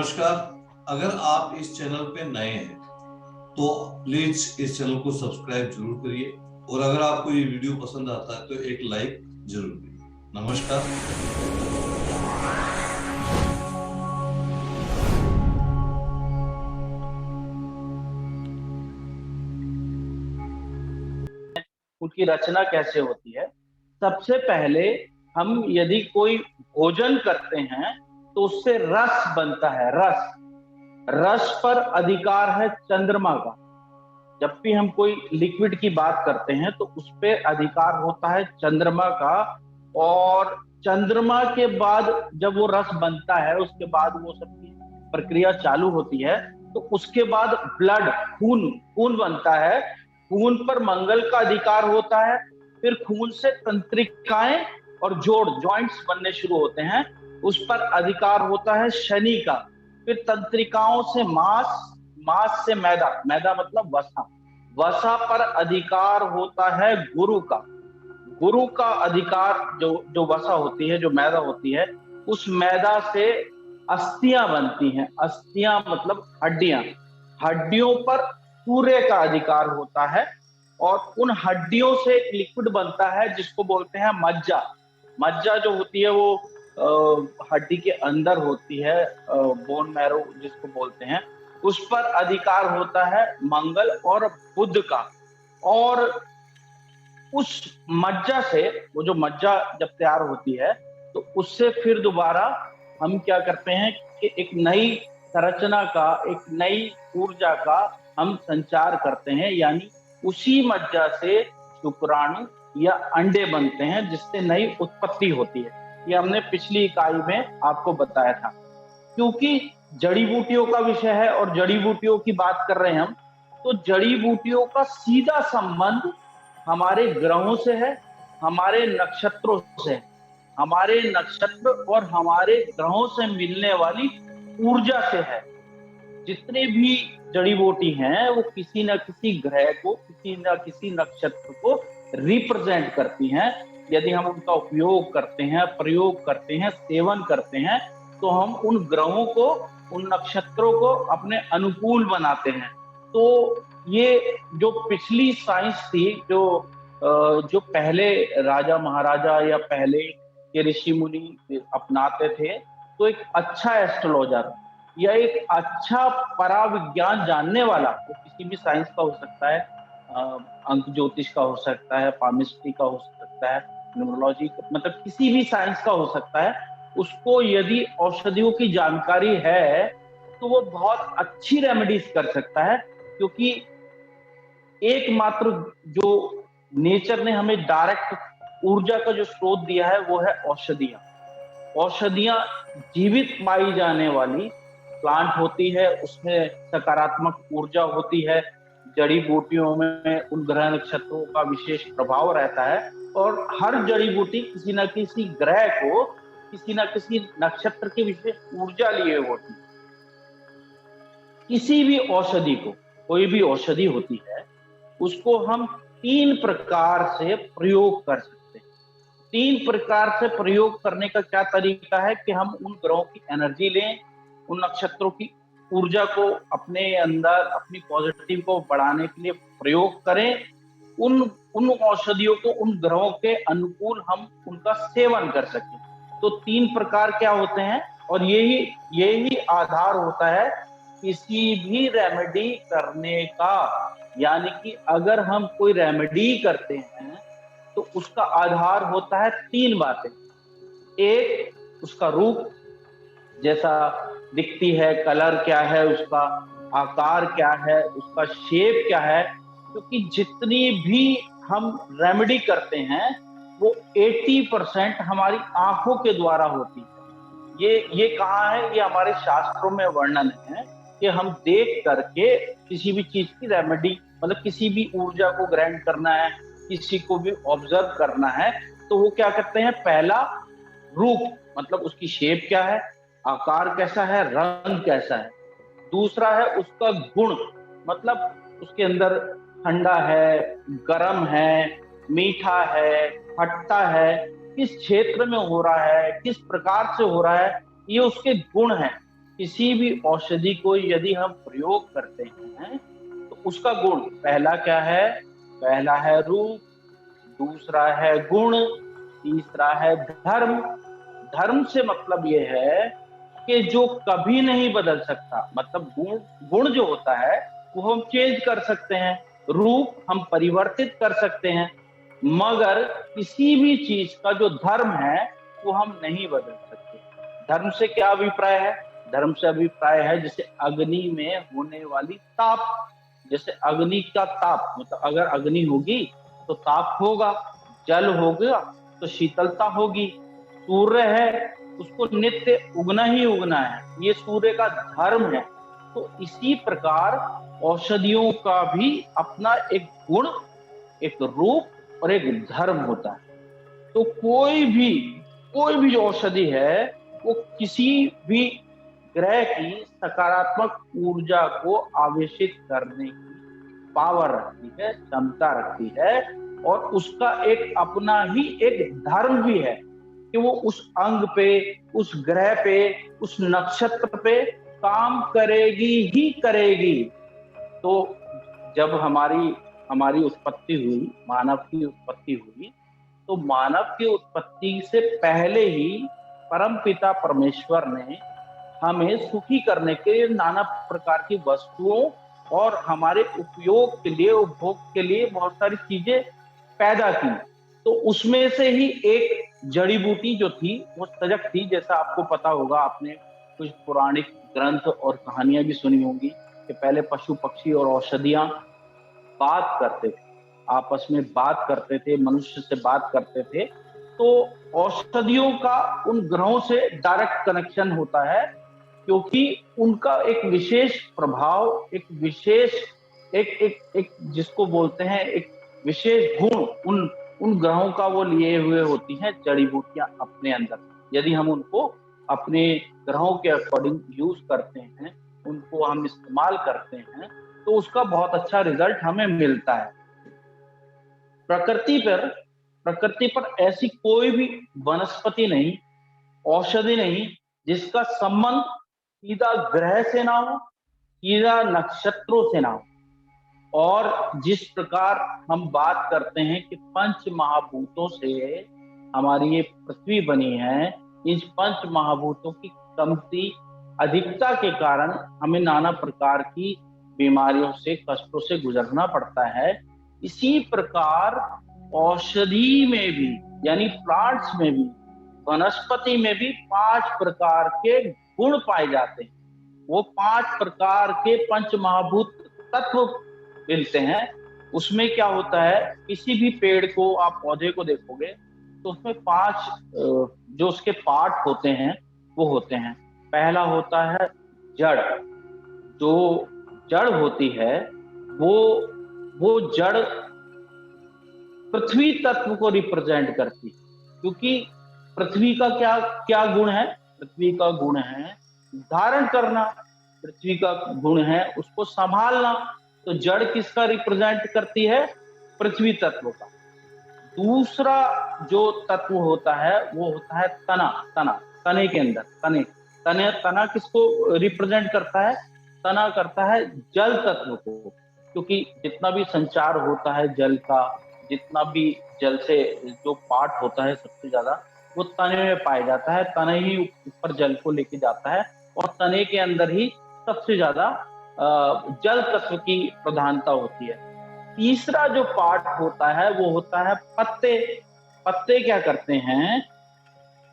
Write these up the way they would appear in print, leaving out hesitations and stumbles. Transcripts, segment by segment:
नमस्कार। अगर आप इस चैनल पे नए हैं तो प्लीज इस चैनल को सब्सक्राइब जरूर करिए और अगर आपको ये वीडियो पसंद आता है तो एक लाइक जरूर करिए। नमस्कार। उनकी रचना कैसे होती है। सबसे पहले हम यदि कोई भोजन करते हैं तो उससे रस बनता है। रस रस पर अधिकार है चंद्रमा का। जब भी हम कोई लिक्विड की बात करते हैं तो उस पे अधिकार होता है चंद्रमा का। और चंद्रमा के बाद जब वो रस बनता है उसके बाद वो सब की प्रक्रिया चालू होती है। तो उसके बाद ब्लड खून खून बनता है। खून पर मंगल का अधिकार होता है। फिर खून से तंत्रिकाएं और जोड़ जॉइंट्स बनने शुरू होते हैं। उस पर अधिकार होता है शनि का। फिर तंत्रिकाओं से मांस, मांस से मैदा, मैदा मतलब वसा, वसा पर अधिकार होता है गुरु का। गुरु का अधिकार जो जो वसा होती है, जो मैदा होती है, उस मैदा से अस्थियां बनती हैं। अस्थियां मतलब हड्डियां। हड्डियों पर सूर्य का अधिकार होता है। और उन हड्डियों से एक लिक्विड बनता है जिसको बोलते हैं मज्जा। मज्जा जो होती है वो हड्डी के अंदर होती है, बोन मैरो जिसको बोलते हैं। उस पर अधिकार होता है मंगल और बुध का। और उस मज्जा से, वो जो मज्जा जब तैयार होती है तो उससे फिर दोबारा हम क्या करते हैं कि एक नई संरचना का, एक नई ऊर्जा का हम संचार करते हैं। यानी उसी मज्जा से शुक्राणु या अंडे बनते हैं जिससे नई उत्पत्ति होती है। ये हमने पिछली इकाई में आपको बताया था। क्योंकि जड़ी बूटियों का विषय है और जड़ी बूटियों की बात कर रहे हैं हम, तो जड़ी बूटियों का सीधा संबंध हमारे ग्रहों से है, हमारे नक्षत्रों से है। हमारे नक्षत्र और हमारे ग्रहों से मिलने वाली ऊर्जा से है। जितने भी जड़ी बूटी हैं वो किसी न किसी ग्रह को, किसी न किसी नक्षत्र को रिप्रेजेंट करती हैं। यदि हम उनका उपयोग करते हैं, प्रयोग करते हैं, सेवन करते हैं तो हम उन ग्रहों को, उन नक्षत्रों को अपने अनुकूल बनाते हैं। तो ये जो पिछली साइंस थी, जो पहले राजा महाराजा या पहले के ऋषि मुनि अपनाते थे, तो एक अच्छा एस्ट्रोलॉजर या एक अच्छा पराविज्ञान जानने वाला, वो किसी भी साइंस का हो सकता है, अंक ज्योतिष का हो सकता है, पामिस्ट्री का हो सकता है, न्यूमरोलॉजी, मतलब किसी भी साइंस का हो सकता है। उसको यदि औषधियों की जानकारी है तो वो बहुत अच्छी रेमेडीज कर सकता है। क्योंकि एकमात्र जो नेचर ने हमें डायरेक्ट ऊर्जा का जो स्रोत दिया है वो है औषधियां। औषधियां जीवित पाई जाने वाली प्लांट होती है, उसमें सकारात्मक ऊर्जा होती है। जड़ी बूटियों में उन ग्रह नक्षत्रों का विशेष प्रभाव रहता है। और हर जड़ी बूटी किसी न किसी ग्रह को, किसी न किसी नक्षत्र की विशेष ऊर्जा लिए होती है। किसी भी औषधि को, कोई भी औषधि होती है, उसको हम 3 प्रकार से प्रयोग कर सकते हैं। 3 प्रकार से प्रयोग करने का क्या तरीका है कि हम उन ग्रहों की एनर्जी लें, उन नक्षत्रों की ऊर्जा को अपने अंदर, अपनी पॉजिटिव को बढ़ाने के लिए प्रयोग करें। उन उन औषधियों को उन ग्रहों के अनुकूल हम उनका सेवन कर सकें। तो 3 प्रकार क्या होते हैं, और यही आधार होता है किसी भी रेमेडी करने का। यानी कि अगर हम कोई रेमेडी करते हैं तो उसका आधार होता है 3 बातें। एक, उसका रूप, जैसा दिखती है, कलर क्या है उसका, आकार क्या है उसका, शेप क्या है। क्योंकि जितनी भी हम रेमेडी करते हैं वो 80% हमारी आंखों के द्वारा होती है। ये कहाँ है, ये हमारे शास्त्रों में वर्णन है कि हम देख करके किसी भी चीज की रेमेडी, मतलब किसी भी ऊर्जा को ग्रहण करना है, किसी को भी ऑब्जर्व करना है, तो वो क्या करते हैं, पहला रूप, मतलब उसकी शेप क्या है, आकार कैसा है, रंग कैसा है। दूसरा है उसका गुण, मतलब उसके अंदर ठंडा है, गर्म है, मीठा है, खट्टा है, किस क्षेत्र में हो रहा है, किस प्रकार से हो रहा है, ये उसके गुण हैं। किसी भी औषधि को यदि हम प्रयोग करते हैं तो उसका गुण पहला क्या है? पहला है रूप, दूसरा है गुण, तीसरा है धर्म। धर्म से मतलब ये है कि जो कभी नहीं बदल सकता, मतलब गुण, गुण जो होता है वो हम चेंज कर सकते हैं, रूप हम परिवर्तित कर सकते हैं, मगर किसी भी चीज का जो धर्म है वो हम नहीं बदल सकते। धर्म से क्या अभिप्राय है? धर्म से अभिप्राय है जैसे अग्नि में होने वाली ताप, जैसे अग्नि का ताप, मतलब अगर अग्नि होगी तो ताप होगा, जल होगा तो शीतलता होगी, सूर्य है उसको नित्य उगना ही उगना है, ये सूर्य का धर्म है। तो इसी प्रकार औषधियों का भी अपना एक गुण, एक रूप और एक धर्म होता है। तो कोई भी जो औषधि है वो किसी भी ग्रह की सकारात्मक ऊर्जा को आवेशित करने की पावर रखती है, क्षमता रखती है, और उसका एक अपना ही एक धर्म भी है कि वो उस अंग पे, उस ग्रह पे, उस नक्षत्र पे काम करेगी ही करेगी। तो जब हमारी हमारी उत्पत्ति हुई, मानव की उत्पत्ति हुई, तो मानव की उत्पत्ति से पहले ही परमपिता परमेश्वर ने हमें सुखी करने के लिए नाना प्रकार की वस्तुओं और हमारे उपयोग के लिए, उपभोग के लिए बहुत सारी चीजें पैदा की। तो उसमें से ही एक जड़ी बूटी जो थी वो सजक थी। जैसा आपको पता होगा, आपने कुछ पौराणिक ग्रंथ और कहानियां भी सुनी होंगी कि पहले पशु पक्षी और औषधियां बात करते थे, आपस में बात करते थे, मनुष्य से बात करते थे। तो औषधियों का उन ग्रहों से डायरेक्ट कनेक्शन होता है, क्योंकि उनका एक विशेष प्रभाव, एक विशेष एक एक एक जिसको बोलते हैं एक विशेष गुण उन उन ग्रहों का वो लिए हुए होती हैं जड़ी बूटियां अपने अंदर। यदि हम उनको अपने ग्रहों के अकॉर्डिंग यूज करते हैं, उनको हम इस्तेमाल करते हैं, तो उसका बहुत अच्छा रिजल्ट हमें मिलता है। प्रकृति पर प्रकृति पर ऐसी कोई भी वनस्पति नहीं, औषधि नहीं, जिसका संबंध सीधा ग्रह से ना हो, सीधा नक्षत्रों से ना हो। और जिस प्रकार हम बात करते हैं कि पंच महाभूतों से हमारी ये पृथ्वी बनी है, इन पंच महाभूतों की कमती अधिकता के कारण हमें नाना प्रकार की बीमारियों से, कष्टों से गुजरना पड़ता है। इसी प्रकार औषधि में भी, यानी प्लांट्स में भी, वनस्पति में भी 5 प्रकार के गुण पाए जाते हैं। वो 5 प्रकार के पंच महाभूत तत्व मिलते हैं। उसमें क्या होता है, किसी भी पेड़ को, आप पौधे को देखोगे तो उसमें 5 जो उसके पार्ट होते हैं वो होते हैं। पहला होता है जड़। जो जड़ होती है वो जड़ पृथ्वी तत्व को रिप्रेजेंट करती है, क्योंकि पृथ्वी का क्या क्या गुण है? पृथ्वी का गुण है धारण करना, पृथ्वी का गुण है उसको संभालना। तो जड़ किसका रिप्रेजेंट करती है? पृथ्वी तत्व का। दूसरा जो तत्व होता है वो होता है तना। तने के अंदर तना किसको रिप्रेजेंट करता है? तना करता है जल तत्व को, क्योंकि जितना भी संचार होता है जल का, जितना भी जल से जो पार्ट होता है सबसे ज्यादा वो तने में पाया जाता है। तने ही ऊपर जल को लेके जाता है, और तने के अंदर ही सबसे ज्यादा जल तत्व की प्रधानता होती है। तीसरा जो पार्ट होता है वो होता है पत्ते। पत्ते क्या करते हैं?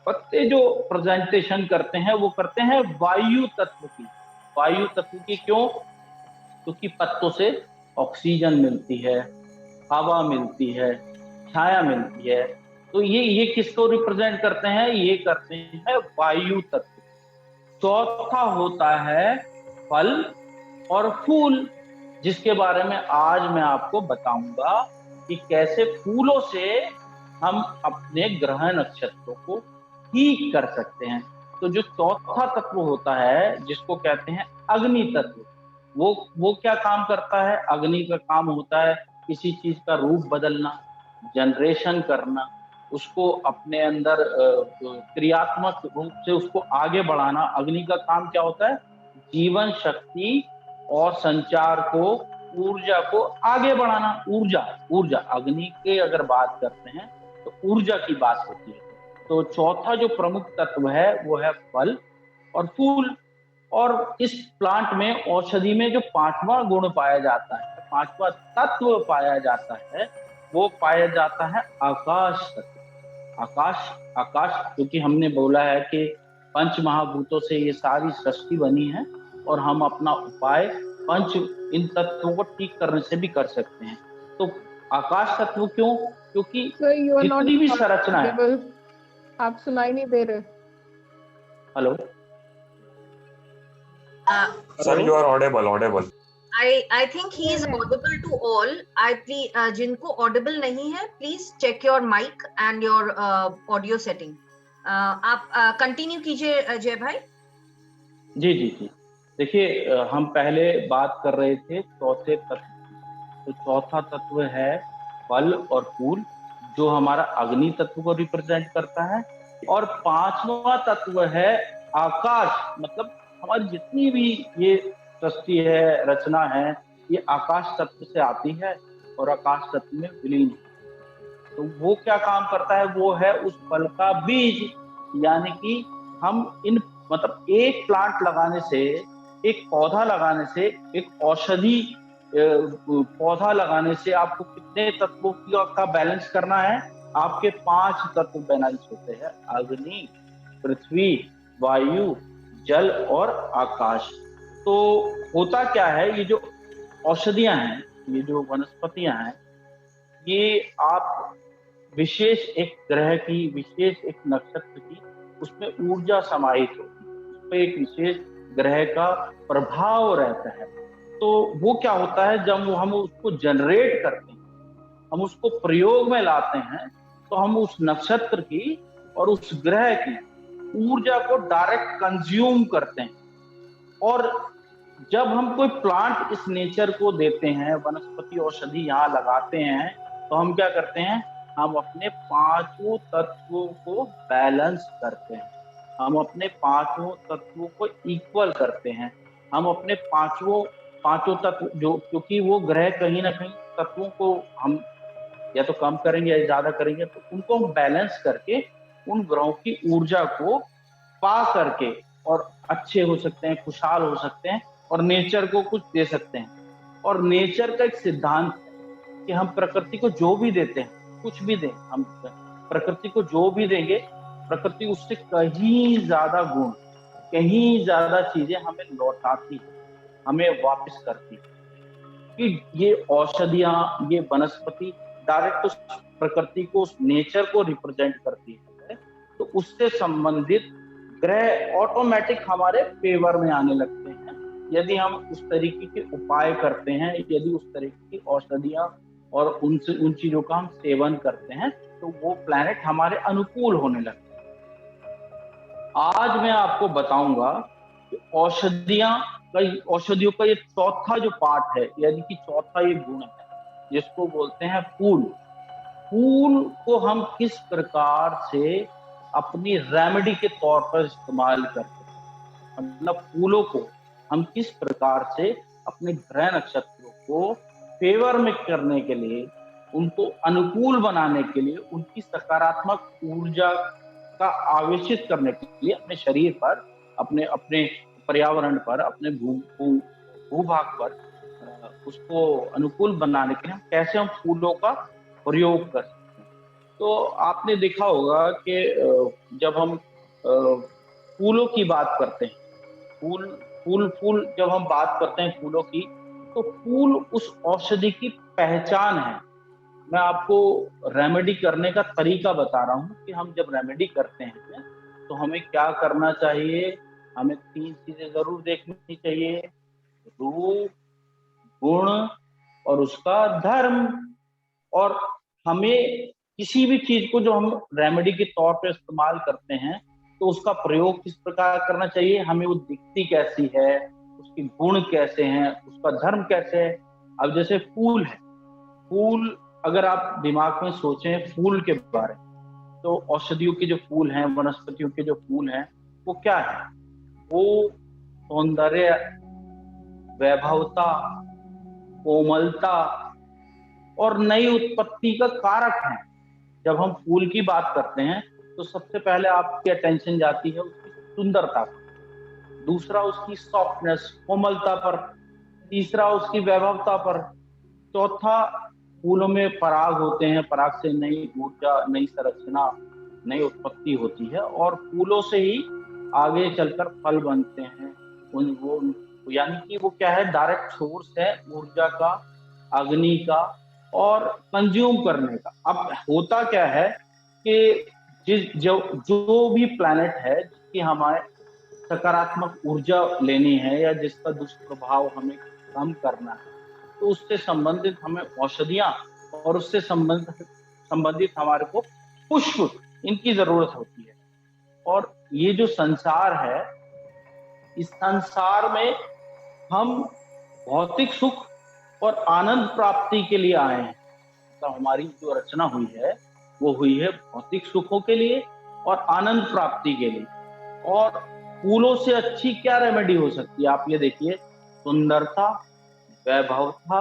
पत्ते जो प्रेजेंटेशन करते हैं वो करते हैं वायु तत्व की। वायु तत्व की क्यों? क्योंकि पत्तों से ऑक्सीजन मिलती है, हवा मिलती है, छाया मिलती है। तो ये किसको रिप्रेजेंट करते हैं? ये करते हैं वायु तत्व। चौथा होता है फल और फूल, जिसके बारे में आज मैं आपको बताऊंगा कि कैसे फूलों से हम अपने ग्रह नक्षत्रों को ठीक कर सकते हैं। तो जो चौथा तत्व होता है जिसको कहते हैं अग्नि तत्व, वो क्या काम करता है? अग्नि का काम होता है किसी चीज का रूप बदलना, जनरेशन करना, उसको अपने अंदर क्रियात्मक रूप से उसको आगे बढ़ाना। अग्नि का काम क्या होता है? जीवन शक्ति और संचार को, ऊर्जा को आगे बढ़ाना। ऊर्जा, ऊर्जा अग्नि के अगर बात करते हैं तो ऊर्जा की बात होती है। तो चौथा जो प्रमुख तत्व है वो है फल और फूल। और इस प्लांट में, औषधि में, जो पांचवा गुण पाया जाता है, पांचवा तत्व पाया जाता है, वो पाया जाता है आकाश तत्व। आकाश, आकाश, क्योंकि हमने बोला है कि पंच महाभूतों से ये सारी सृष्टि बनी है और हम अपना उपाय पंच इन तत्वों को ठीक करने से भी कर सकते हैं। तो आकाश तत्व क्यों? क्योंकि सर यू आर नॉट जितनी भी संरचना है। ऑडिबल, आप सुनाई नहीं दे रहे। Hello Sir, you are audible. I think he is audible to all. जिनको audible नहीं है, please check your mic and your audio setting. आप कंटिन्यू कीजिए जय भाई। जी जी जी, देखिए हम पहले बात कर रहे थे चौथे तत्व की। तो चौथा तत्व है फल और फूल, जो हमारा अग्नि तत्व को रिप्रेजेंट करता है। और पांचवा तत्व है आकाश, मतलब हमारी जितनी भी ये सृष्टि है, रचना है, ये आकाश तत्व से आती है और आकाश तत्व में विलीन है। तो वो क्या काम करता है? वो है उस फल का बीज। यानी कि हम इन, मतलब एक प्लांट लगाने से, एक पौधा लगाने से, एक औषधि पौधा लगाने से आपको कितने तत्वों का बैलेंस करना है? आपके 5 तत्व बैलेंस होते हैं: अग्नि, पृथ्वी, वायु, जल और आकाश। तो होता क्या है, ये जो औषधियां हैं, ये जो वनस्पतियां हैं, ये आप विशेष एक ग्रह की, विशेष एक नक्षत्र की, उसमें ऊर्जा समाहित होती है, उस पर एक विशेष ग्रह का प्रभाव रहता है। तो वो क्या होता है, जब हम उसको जनरेट करते हैं, हम उसको प्रयोग में लाते हैं, तो हम उस नक्षत्र की और उस ग्रह की ऊर्जा को डायरेक्ट कंज्यूम करते हैं। और जब हम कोई प्लांट इस नेचर को देते हैं, वनस्पति औषधि यहाँ लगाते हैं, तो हम क्या करते हैं? हम अपने पांचों तत्वों को बैलेंस करते हैं, हम अपने पांचों तत्वों को इक्वल करते हैं। हम अपने पांचों तत्व, जो क्योंकि वो ग्रह कहीं ना कहीं तत्वों को हम या तो कम करेंगे या ज्यादा करेंगे, तो उनको हम बैलेंस करके उन ग्रहों की ऊर्जा को पा करके और अच्छे हो सकते हैं, खुशहाल हो सकते हैं और नेचर को कुछ दे सकते हैं। और नेचर का एक सिद्धांत है कि हम प्रकृति को जो भी देते हैं, कुछ भी दें, हम प्रकृति को जो भी देंगे, प्रकृति उससे कहीं ज्यादा गुण, कहीं ज्यादा चीजें हमें लौटाती है, हमें वापस करती है। कि ये औषधियां, ये वनस्पति डायरेक्ट उस प्रकृति को, उस नेचर को रिप्रेजेंट करती है। तो उससे संबंधित ग्रह ऑटोमेटिक हमारे फेवर में आने लगते हैं यदि हम उस तरीके के उपाय करते हैं, यदि उस तरीके की औषधियां और उन चीजों का हम सेवन करते हैं, तो वो प्लैनेट हमारे अनुकूल होने लगते हैं। आज मैं आपको बताऊंगा कि औषधियों का ये चौथा जो पार्ट है, यानी कि चौथा ये गुण है, जिसको बोलते हैं फूल। फूल को हम किस प्रकार से अपनी रेमेडी के तौर पर इस्तेमाल करते हैं, मतलब फूलों को हम किस प्रकार से अपने ग्रह नक्षत्रों को फेवर में करने के लिए, उनको अनुकूल बनाने के लिए, उनकी सकारात्मक ऊर्जा का आवेशित करने के लिए अपने शरीर पर, अपने अपने पर्यावरण पर, अपने भूभाग पर उसको अनुकूल बनाने के लिए कैसे हम फूलों का प्रयोग कर सकते हैं। तो आपने देखा होगा कि जब हम फूलों की बात करते हैं, फूल जब हम बात करते हैं फूलों की, तो फूल उस औषधि की पहचान है। मैं आपको रेमेडी करने का तरीका बता रहा हूँ कि हम जब रेमेडी करते हैं तो हमें क्या करना चाहिए। हमें 3 चीजें जरूर देखनी चाहिए: रूप, गुण और उसका धर्म। और हमें किसी भी चीज को जो हम रेमेडी के तौर पे इस्तेमाल करते हैं, तो उसका प्रयोग किस प्रकार करना चाहिए, हमें वो दिखती कैसी है, उसके गुण कैसे हैं, उसका धर्म कैसे है। अब जैसे फूल है, फूल अगर आप दिमाग में सोचें फूल के बारे में, तो औषधियों के जो फूल हैं, वनस्पतियों के जो फूल हैं, वो क्या है? वो सौंदर्य, वैभवता, कोमलता और नई उत्पत्ति का कारक है। जब हम फूल की बात करते हैं तो सबसे पहले आपकी अटेंशन जाती है उसकी सुंदरता पर, दूसरा उसकी सॉफ्टनेस, कोमलता पर, तीसरा उसकी वैभवता पर, चौथा फूलों में पराग होते हैं, पराग से नई ऊर्जा, नई संरचना, नई उत्पत्ति होती है और फूलों से ही आगे चलकर फल बनते हैं। वो यानी कि वो क्या है, डायरेक्ट सोर्स है ऊर्जा का, अग्नि का और कंज्यूम करने का। अब होता क्या है कि जो भी प्लैनेट है जिसकी हमारे सकारात्मक ऊर्जा लेनी है या जिसका दुष्प्रभाव हमें कम करना है, तो उससे संबंधित हमें औषधियां और उससे संबंधित हमारे को पुष्प, इनकी जरूरत होती है। और ये जो संसार है, इस संसार में हम भौतिक सुख और आनंद प्राप्ति के लिए आए हैं। तो हमारी जो रचना हुई है वो हुई है भौतिक सुखों के लिए और आनंद प्राप्ति के लिए। और फूलों से अच्छी क्या रेमेडी हो सकती है? आप ये देखिए, सुंदरता, वैभवता,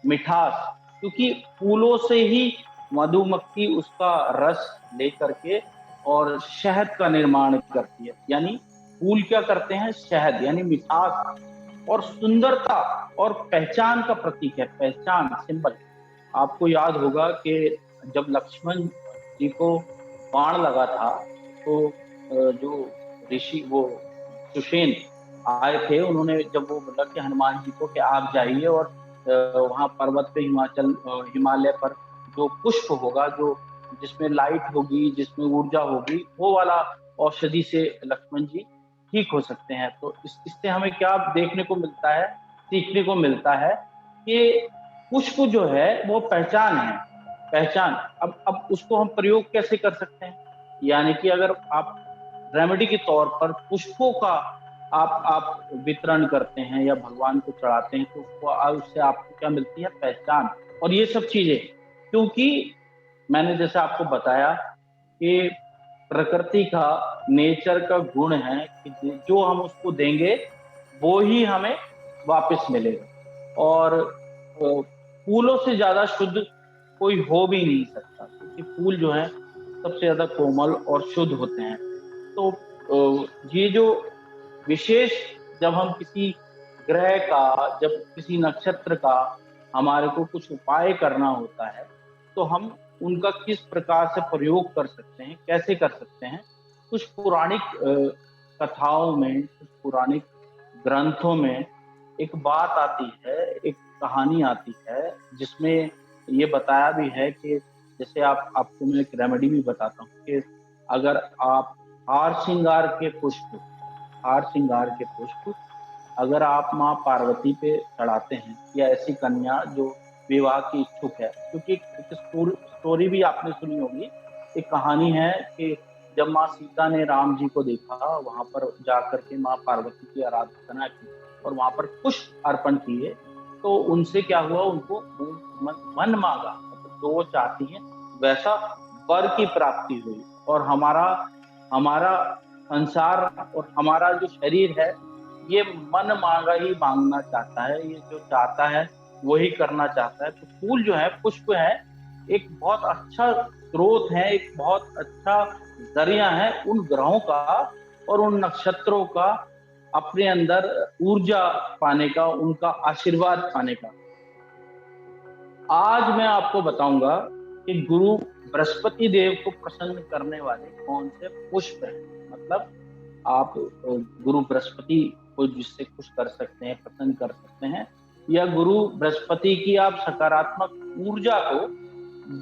मिठास, क्योंकि फूलों से ही मधुमक्खी उसका रस लेकर के और शहद का निर्माण करती है। यानी फूल क्या करते हैं? शहद, यानी मिठास और सुंदरता और पहचान का प्रतीक है, पहचान, सिंबल। आपको याद होगा कि जब लक्ष्मण जी को बाण लगा था तो जो ऋषि वो सुषेण आए थे, उन्होंने जब वो बोला कि हनुमान जी को कि आप जाइए और वहां पर्वत पे, हिमालय पर जो पुष्प होगा, जो जिसमें लाइट होगी, जिसमें ऊर्जा होगी, वो वाला औषधि से लक्ष्मण जी ठीक हो सकते हैं। तो इससे हमें क्या देखने को मिलता है, सीखने को मिलता है कि पुष्प जो है वो पहचान है, पहचान। अब उसको हम प्रयोग कैसे कर सकते हैं? यानी कि अगर आप रेमेडी के तौर पर पुष्पों का आप वितरण करते हैं या भगवान को चढ़ाते हैं, तो उससे आपको क्या मिलती है? पहचान। और ये सब चीजें, क्योंकि मैंने जैसे आपको बताया कि प्रकृति का, नेचर का गुण है कि जो हम उसको देंगे वो ही हमें वापस मिलेगा। और फूलों से ज्यादा शुद्ध कोई हो भी नहीं सकता, क्योंकि फूल जो है सबसे ज्यादा कोमल और शुद्ध होते हैं। तो ये जो विशेष, जब हम किसी ग्रह का, जब किसी नक्षत्र का हमारे को कुछ उपाय करना होता है, तो हम उनका किस प्रकार से प्रयोग कर सकते हैं, कैसे कर सकते हैं? कुछ पौराणिक कथाओं में, कुछ पौराणिक ग्रंथों में एक बात आती है, एक कहानी आती है, जिसमें ये बताया भी है कि जैसे आपको मैं एक रेमेडी भी बताता हूँ कि अगर आप हार श्रृंगार के पुष्प अगर आप माँ पार्वती पे चढ़ाते हैं, या ऐसी कन्या जो विवाह की इच्छुक है, क्योंकि एक स्टोरी भी आपने सुनी होगी, एक कहानी है कि जब माँ सीता ने राम जी को देखा, वहां पर जाकर के माँ पार्वती की आराधना की और वहां पर पुष्प अर्पण किए, तो उनसे क्या हुआ? उनको मन मांगा, मतलब जो वो चाहती है वैसा वर की प्राप्ति हुई। और हमारा संसार और हमारा जो शरीर है, ये मन मांगा ही मांगना चाहता है, ये जो चाहता है वही करना चाहता है। तो फूल जो है, पुष्प है, एक बहुत अच्छा स्रोत है, एक बहुत अच्छा जरिया है उन ग्रहों का और उन नक्षत्रों का अपने अंदर ऊर्जा पाने का, उनका आशीर्वाद पाने का। आज मैं आपको बताऊंगा कि गुरु बृहस्पति देव को प्रसन्न करने वाले कौन से पुष्प हैं। मतलब आप गुरु बृहस्पति को जिससे खुश कर सकते हैं, प्रसन्न कर सकते हैं, या गुरु बृहस्पति की आप सकारात्मक ऊर्जा को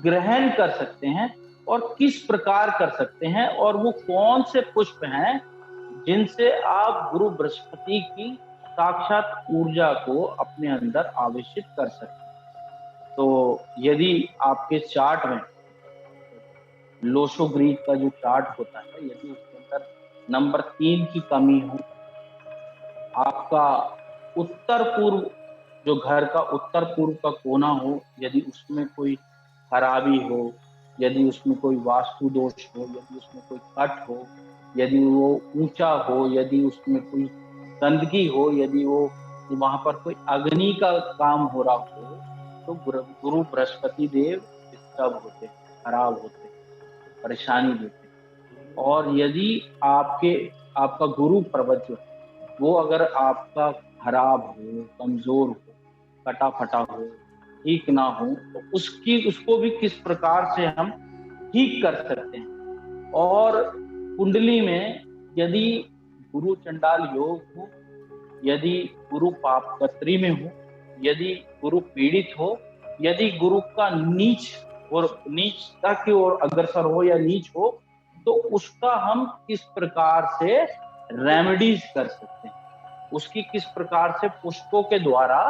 ग्रहण कर सकते हैं, और किस प्रकार कर सकते हैं, और वो कौन से पुष्प हैं जिनसे आप गुरु बृहस्पति की साक्षात ऊर्जा को अपने अंदर आवेशित कर सकते हैं। तो यदि आपके चार्ट में लोशोग्रीड का जो चार्ट होता है, यदि उसके अंदर नंबर 3 की कमी हो, आपका उत्तर पूर्व, जो घर का उत्तर पूर्व का कोना हो, यदि उसमें कोई खराबी हो, यदि उसमें कोई वास्तु दोष हो, यदि उसमें कोई कट हो, यदि वो ऊंचा हो, यदि उसमें कोई गंदगी हो, यदि वो वहां पर कोई अग्नि का काम हो रहा हो, तो गुरु बृहस्पति देव डिस्टर्ब होते हैं, खराब होते हैं, परेशानी देते हैं। और यदि आपका गुरु पर्वत जो है वो अगर आपका खराब हो, कमजोर हो, कटा फटा हो, ठीक ना हो, तो उसको भी किस प्रकार से हम ठीक कर सकते हैं। और कुंडली में यदि गुरु चंडाल योग हो, यदि गुरु पापकत्री में हो, यदि गुरु पीड़ित हो, यदि गुरु का नीचता की ओर अग्रसर हो या नीच हो, तो उसका हम किस प्रकार से रेमेडीज कर सकते हैं, उसकी किस प्रकार से पुष्पों के द्वारा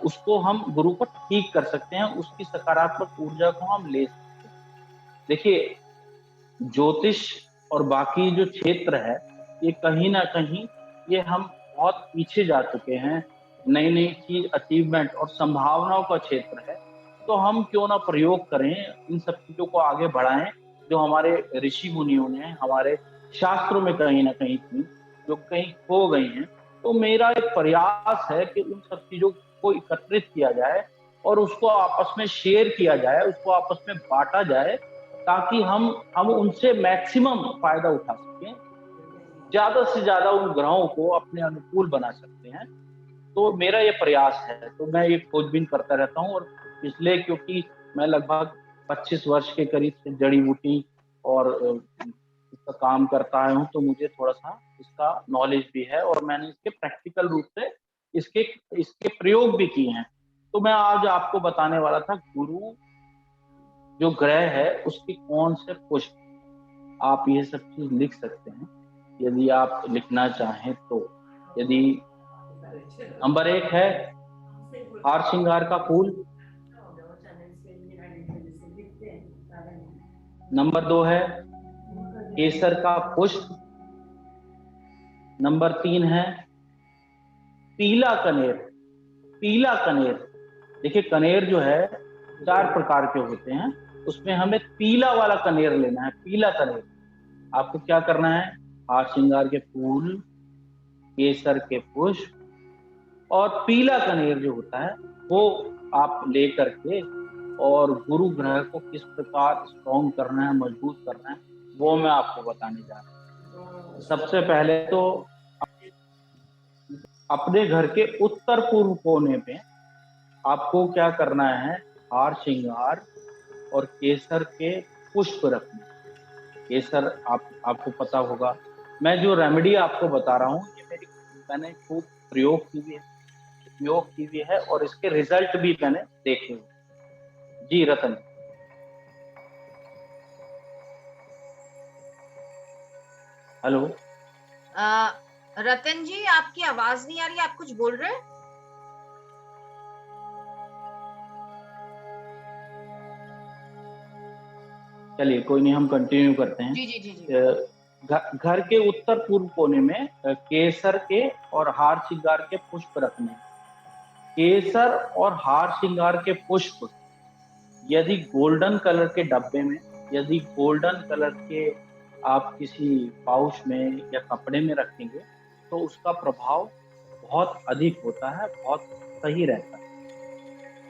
उसको हम गुरु को ठीक कर सकते हैं, उसकी सकारात्मक ऊर्जा को हम ले सकते हैं। देखिए, ज्योतिष और बाकी जो क्षेत्र है, ये कहीं ना कहीं ये हम बहुत पीछे जा चुके हैं। नई नई चीज, अचीवमेंट और संभावनाओं का क्षेत्र है, तो हम क्यों ना प्रयोग करें, इन सब चीजों को आगे बढ़ाएं जो हमारे ऋषि मुनियों ने हमारे शास्त्रों में कहीं ना कहीं थी, जो कहीं खो गई हैं। तो मेरा एक प्रयास है कि उन सब चीजों को एकत्रित किया जाए और उसको आपस में शेयर किया जाए, उसको आपस में बांटा जाए, ताकि हम उनसे मैक्सिमम फायदा उठा सकें, ज्यादा से ज्यादा उन ग्रहों को अपने अनुकूल बना सकते हैं। तो मेरा ये प्रयास है। तो मैं ये खोजबीन करता रहता हूँ, और इसलिए क्योंकि मैं लगभग 25 वर्ष के करीब से जड़ी बूटी और इसका काम करता आया हूँ, तो मुझे थोड़ा सा इसका नॉलेज भी है और मैंने इसके प्रैक्टिकल रूप से इसके प्रयोग भी किए हैं। तो मैं आज आपको बताने वाला था, गुरु जो ग्रह है उसकी कौन से पुष्प, आप ये सब चीज लिख सकते हैं यदि आप लिखना चाहें तो। यदि नंबर 1 है हार श्रृंगार का फूल, नंबर 2 है केसर का पुष्प, नंबर 3 है पीला कनेर। पीला कनेर, देखिए कनेर जो है 4 प्रकार के होते हैं, उसमें हमें पीला वाला कनेर लेना है। पीला कनेर आपको क्या करना है, हार श्रृंगार के फूल, केसर के पुष्प और पीला कनेर जो होता है वो आप ले करके, और गुरु ग्रह को किस प्रकार स्ट्रॉन्ग करना है, मजबूत करना है, वो मैं आपको बताने जा रहा हूँ। सबसे पहले तो अपने घर के उत्तर पूर्व कोने पे आपको क्या करना है, हार श्रृंगार और केसर के पुष्प रखने। केसर आपको पता होगा, मैं जो रेमेडी आपको बता रहा हूँ ये मैंने खूब प्रयोग की हुई है और इसके रिजल्ट भी मैंने देखे हुए। जी रतन। हेलो। रतन जी, आपकी आवाज नहीं आ रही, आप कुछ बोल रहे हैं? चलिए कोई नहीं, हम कंटिन्यू करते हैं। जी जी जी जी। घर के उत्तर पूर्व कोने में केसर के और हार श्रृंगार के पुष्प रखने। केसर और हार श्रृंगार के पुष्प यदि गोल्डन कलर के डब्बे में, यदि गोल्डन कलर के आप किसी पाउच में या कपड़े में रखेंगे तो उसका प्रभाव बहुत अधिक होता है, बहुत सही रहता है।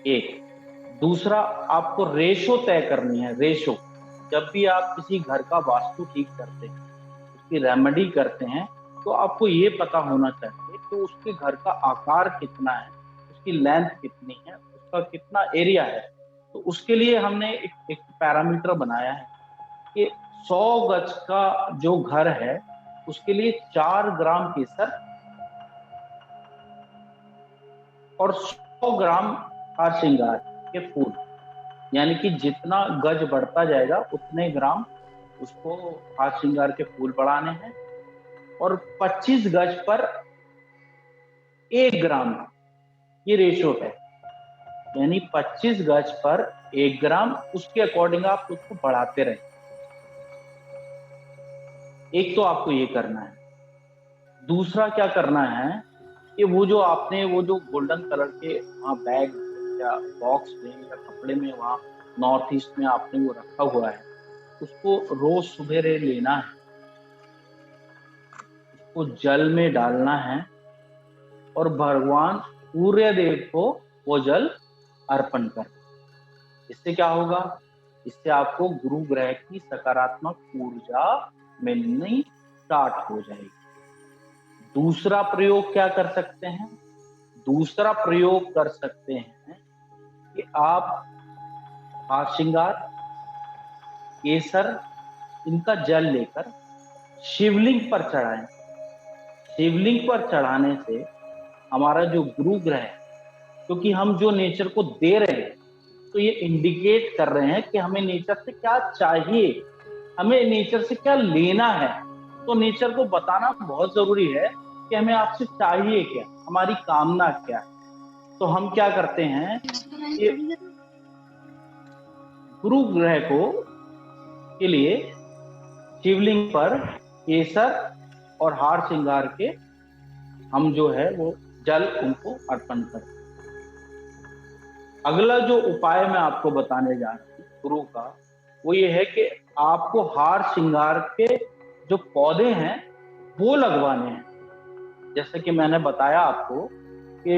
एक दूसरा, आपको रेशो तय करनी है। रेशो, जब भी आप किसी घर का वास्तु ठीक करते हैं, उसकी रेमेडी करते हैं, तो आपको ये पता होना चाहिए कि उसके घर का आकार कितना है, उसकी लेंथ कितनी है, उसका कितना एरिया है। तो उसके लिए हमने एक पैरामीटर बनाया है कि 100 गज का जो घर है उसके लिए 4 ग्राम केसर और 100 ग्राम हार श्रृंगार के फूल, यानी कि जितना गज बढ़ता जाएगा उतने ग्राम उसको हार श्रृंगार के फूल बढ़ाने हैं। और 25 गज पर 1 ग्राम, ये रेशो है, यानी 25 गज पर 1 ग्राम, उसके अकॉर्डिंग आप उसको बढ़ाते रहें। एक तो आपको ये करना है। दूसरा क्या करना है कि वो जो गोल्डन कलर के बैग या बॉक्स में या कपड़े में, वहाँ नॉर्थ ईस्ट में आपने वो रखा हुआ है, उसको रोज सुबेरे लेना है, उसको जल में डालना है और भगवान सूर्य देव को वो जल अर्पण कर। इससे क्या होगा? इससे आपको गुरु ग्रह की सकारात्मक ऊर्जा मिलनी स्टार्ट हो जाएगी। दूसरा प्रयोग क्या कर सकते हैं? दूसरा प्रयोग कर सकते हैं कि आप हार श्रृंगार, केसर, इनका जल लेकर शिवलिंग पर चढ़ाएं। शिवलिंग पर चढ़ाने से हमारा जो गुरु ग्रह है, क्योंकि हम जो नेचर को दे रहे हैं तो ये इंडिकेट कर रहे हैं कि हमें नेचर से क्या चाहिए, हमें नेचर से क्या लेना है। तो नेचर को बताना बहुत जरूरी है कि हमें आपसे चाहिए क्या, हमारी कामना क्या है। तो हम क्या करते हैं कि गुरु ग्रह को के लिए शिवलिंग पर केसर और हार श्रृंगार के हम जो है वो जल उनको अर्पण करते हैं। अगला जो उपाय मैं आपको बताने जा रहा हूँ गुरु का, वो ये है कि आपको हार श्रृंगार के जो पौधे हैं वो लगवाने हैं। जैसे कि मैंने बताया आपको कि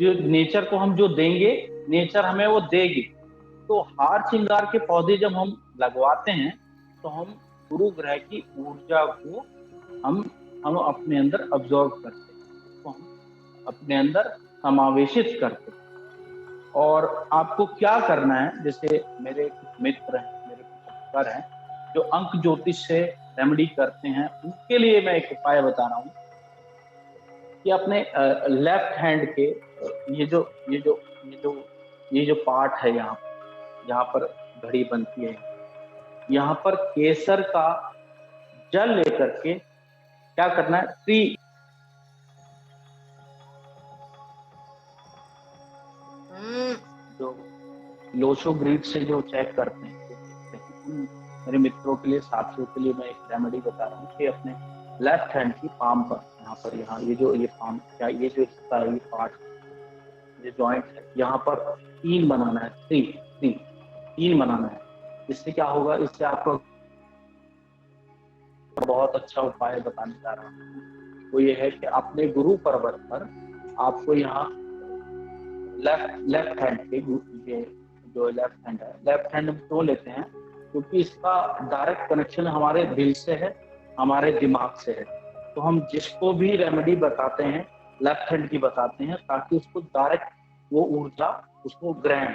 जो नेचर को हम जो देंगे, नेचर हमें वो देगी। तो हार श्रृंगार के पौधे जब हम लगवाते हैं तो हम गुरु ग्रह की ऊर्जा को हम अपने अंदर अब्जॉर्व करते हैं, तो हम अपने अंदर समावेशित करते हैं। और आपको क्या करना है, जैसे मेरे कुछ मित्र हैं, मेरे कुछ अफसर हैं जो अंक ज्योतिष से रेमेडी करते हैं, उनके लिए मैं एक उपाय बता रहा हूँ कि अपने लेफ्ट हैंड के ये जो पार्ट है, यहाँ पर घड़ी बनती है, यहाँ पर केसर का जल लेकर के क्या करना है, जो लोशो ग्रिड से जो चेक करते हैं, मेरे मित्रों के लिए, साथियों के लिए मैं एक रेमेडी बता रहा हूँ कि अपने लेफ्ट हैंड की पाम पर, यहाँ ये पाम क्या, ये जो इसका ये पार्ट, ये जॉइंट है, यहाँ पर 3 बनाना है, 3 बनाना है। इससे क्या होगा? इससे आपको बहुत अच्छा उपाय बताने जा रहा हूँ। वो ये है कि अपने गुरु पर्वत पर आपको यहाँ लेफ्ट हैंड के, ये जो लेफ्ट हैंड है, लेफ्ट हैंड क्यों लेते हैं? क्योंकि इसका डायरेक्ट कनेक्शन हमारे दिल से है, हमारे दिमाग से है। तो हम जिसको भी रेमेडी बताते हैं लेफ्ट हैंड की बताते हैं, ताकि उसको डायरेक्ट वो ऊर्जा उसको ग्रहण।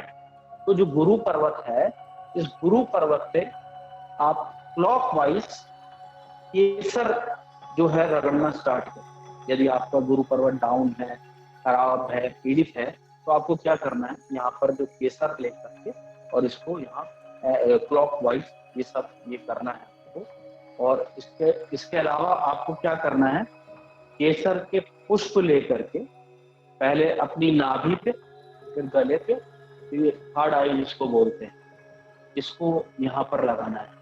तो जो गुरु पर्वत है, इस गुरु पर्वत पे आप क्लॉकवाइज केसर जो है रगड़ना स्टार्ट करें। यदि आपका गुरु पर्वत डाउन है, खराब है, पीड़ित है, तो आपको क्या करना है, यहाँ पर जो केसर लेकर के और इसको यहाँ क्लॉकवाइज ये करना है आपको। और इसके अलावा आपको क्या करना है, केसर के पुष्प लेकर के पहले अपनी नाभि पे, फिर गले पे, फिर थर्ड आई जिसको बोलते हैं, इसको यहाँ पर लगाना है।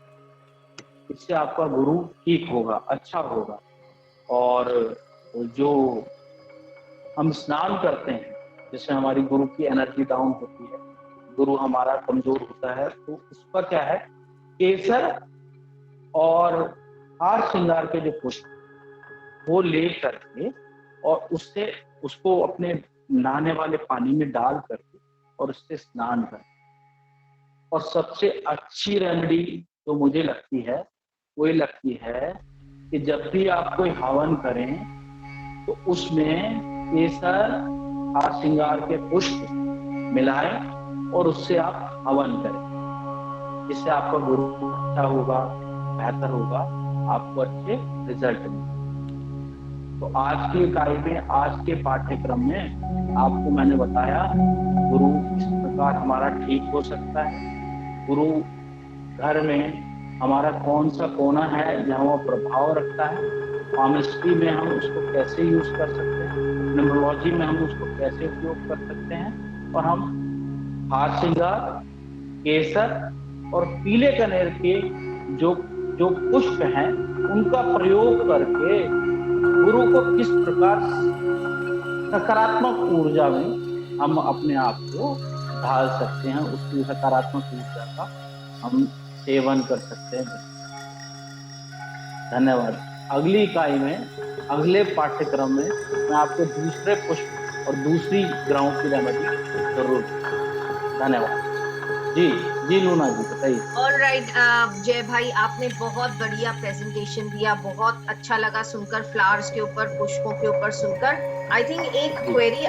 इससे आपका गुरु ठीक होगा, अच्छा होगा। और जो हम स्नान करते हैं, जैसे हमारी गुरु की एनर्जी डाउन होती है, गुरु हमारा कमजोर होता है, तो उसका क्या है, केसर और हार श्रृंगार के जो पुष्प वो ले करके और उससे उसको अपने नहाने वाले पानी में डाल करके और उससे स्नान करें। और सबसे अच्छी रेमेडी जो मुझे लगती है वो ये लगती है कि जब भी आप कोई हवन करें तो उसमें केसर, हार श्रृंगार के पुष्प मिलाएं और उससे आप हवन करें। इससे आपका गुरु अच्छा होगा, बेहतर होगा, आपको अच्छे रिजल्ट मिलेंगे। तो आज की इकाई में, आज के पाठ्यक्रम में आपको मैंने बताया गुरु किस प्रकार हमारा ठीक हो सकता है, गुरु घर में हमारा कौन सा कोना है जहाँ वो प्रभाव रखता है, केमिस्ट्री में हम उसको कैसे यूज कर सकते हैं, न्यूमरोलॉजी में हम उसको कैसे उपयोग कर सकते हैं, और हम हार श्रृंगार, केसर और पीले कनेर के जो पुष्प हैं उनका प्रयोग करके गुरु को किस प्रकार सकारात्मक ऊर्जा में हम अपने आप को ढाल सकते हैं, उसकी सकारात्मक ऊर्जा का हम सेवन कर सकते हैं। धन्यवाद। अगली इकाई में, अगले पाठ्यक्रम में मैं आपको दूसरे पुष्प और दूसरी ग्रहों की रेमेडी जरूर। धन्यवाद। जी लूना जी बताइए। ऑलराइट जय भाई, आपने बहुत बढ़िया प्रेजेंटेशन दिया, बहुत अच्छा लगा सुनकर, फ्लावर्स के ऊपर, पुष्पों के ऊपर सुनकर। आई थिंक एक क्वेरी